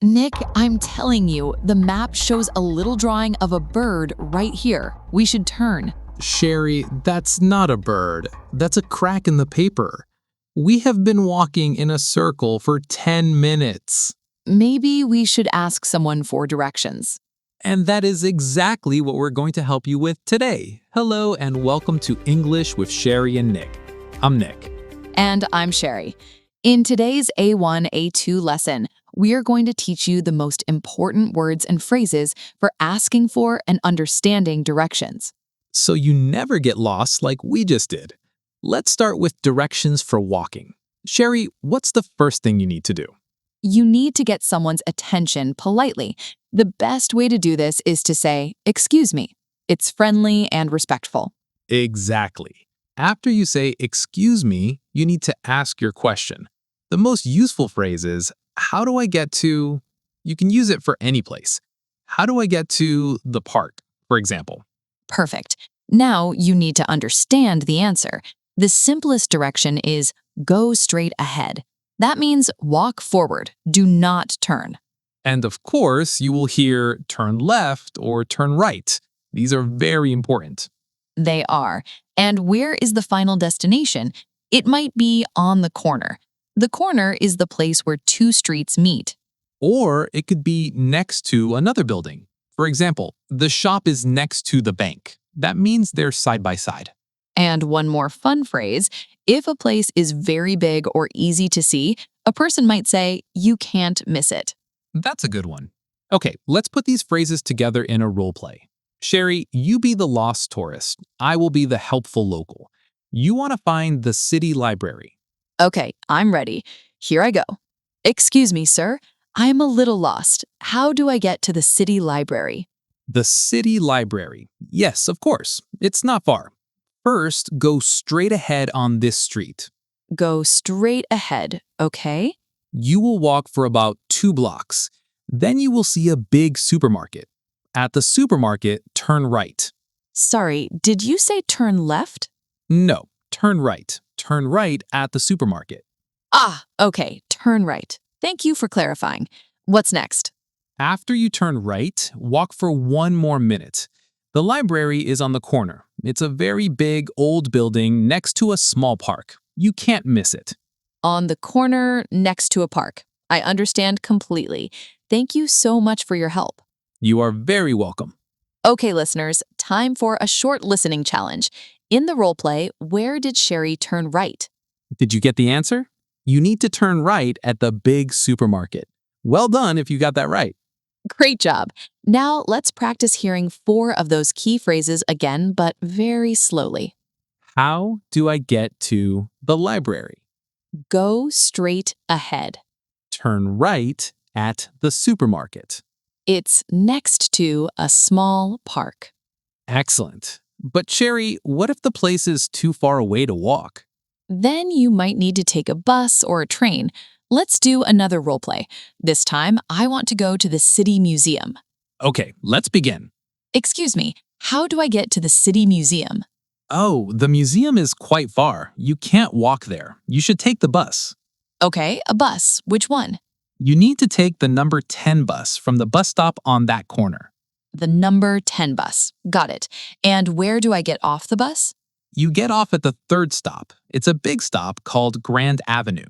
Nick, I'm telling you, the map shows a little drawing of a bird right here. We should turn. Cheri, that's not a bird. That's a crack in the paper. We have been walking in a circle for 10 minutes. Maybe we should ask someone for directions. And that is exactly what we're going to help you with today. Hello and welcome to English with Cheri and Nick. I'm Nick. And I'm Cheri. In today's A1, A2 lesson, we are going to teach you the most important words and phrases for asking for and understanding directions. So you never get lost like we just did. Let's start with directions for walking. Cheri, what's the first thing you need to do? You need to get someone's attention politely. The best way to do this is to say, "Excuse me." It's friendly and respectful. Exactly. After you say, "Excuse me," you need to ask your question. The most useful phrase is, "How do I get to..." You can use it for any place. How do I get to the park, for example? Perfect. Now you need to understand the answer. The simplest direction is go straight ahead. That means walk forward, do not turn. And of course, you will hear turn left or turn right. These are very important. They are. And where is the final destination? It might be on the corner. The corner is the place where two streets meet. Or it could be next to another building. For example, the shop is next to the bank. That means they're side by side. And one more fun phrase, if a place is very big or easy to see, a person might say, "You can't miss it." That's a good one. Okay, let's put these phrases together in a role play. Cheri, you be the lost tourist. I will be the helpful local. You want to find the city library. Okay, I'm ready. Here I go. "Excuse me, sir. I'm a little lost. How do I get to the city library?" The city library. Yes, of course. It's not far. First, go straight ahead on this street. Go straight ahead, okay? You will walk for about 2 blocks. Then you will see a big supermarket. At the supermarket, turn right. Sorry, did you say turn left? No, turn right. Turn right at the supermarket. Okay, turn right. Thank you for clarifying. What's next? After you turn right, walk for 1 more minute. The library is on the corner. It's a very big, old building next to a small park. You can't miss it. On the corner next to a park. I understand completely. Thank you so much for your help. You are very welcome. Okay, listeners, time for a short listening challenge. In the role play, where did Cheri turn right? Did you get the answer? You need to turn right at the big supermarket. Well done if you got that right. Great job. Now let's practice hearing 4 of those key phrases again, but very slowly. How do I get to the library? Go straight ahead. Turn right at the supermarket. It's next to a small park. Excellent. But Cheri, what if the place is too far away to walk? Then you might need to take a bus or a train. Let's do another role play. This time, I want to go to the city museum. Okay, let's begin. Excuse me, how do I get to the city museum? Oh, the museum is quite far. You can't walk there. You should take the bus. Okay, a bus. Which one? You need to take the number 10 bus from the bus stop on that corner. The number 10 bus. Got it. And where do I get off the bus? You get off at the 3rd stop. It's a big stop called Grand Avenue.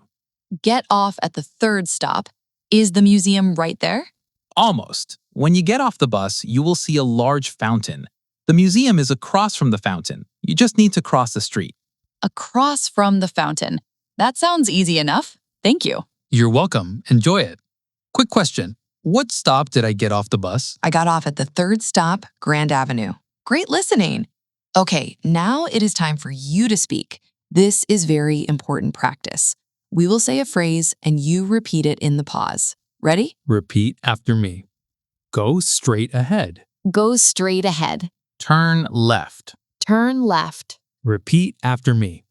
Get off at the 3rd stop. Is the museum right there? Almost. When you get off the bus, you will see a large fountain. The museum is across from the fountain. You just need to cross the street. Across from the fountain. That sounds easy enough. Thank you. You're welcome. Enjoy it. Quick question. What stop did I get off the bus? I got off at the 3rd stop, Grand Avenue. Great listening. Okay, now it is time for you to speak. This is very important practice. We will say a phrase and you repeat it in the pause. Ready? Repeat after me. Go straight ahead. Go straight ahead. Turn left. Turn left. Repeat after me.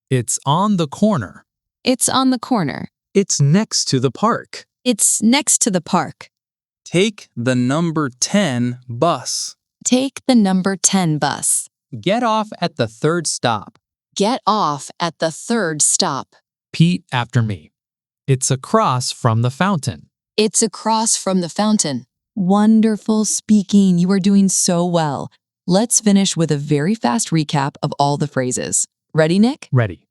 It's on the corner. It's on the corner. It's next to the park. It's next to the park. Take the number 10 bus. Take the number 10 bus. Get off at the 3rd stop. Get off at the 3rd stop. Repeat after me. It's across from the fountain. It's across from the fountain. Wonderful speaking. You are doing so well. Let's finish with a very fast recap of all the phrases. Ready, Nick? Ready.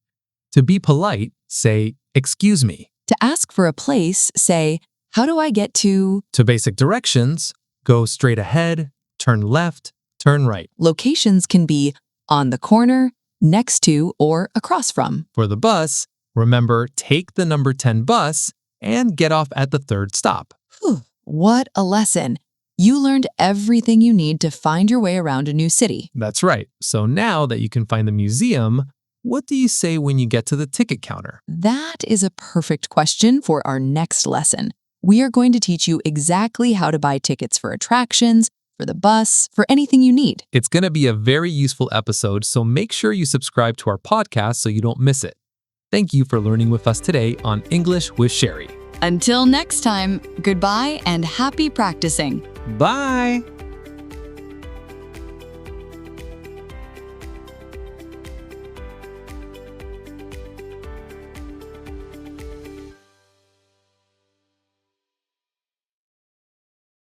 To be polite, say, excuse me. To ask for a place, say, how do I get to? To basic directions, go straight ahead, turn left, turn right. Locations can be on the corner, next to, or across from. For the bus, remember, take the number 10 bus and get off at the third stop. Whew, what a lesson. You learned everything you need to find your way around a new city. That's right. So now that you can find the museum, what do you say when you get to the ticket counter? That is a perfect question for our next lesson. We are going to teach you exactly how to buy tickets for attractions, for the bus, for anything you need. It's going to be a very useful episode, so make sure you subscribe to our podcast so you don't miss it. Thank you for learning with us today on English with Cheri. Until next time, goodbye and happy practicing. Bye!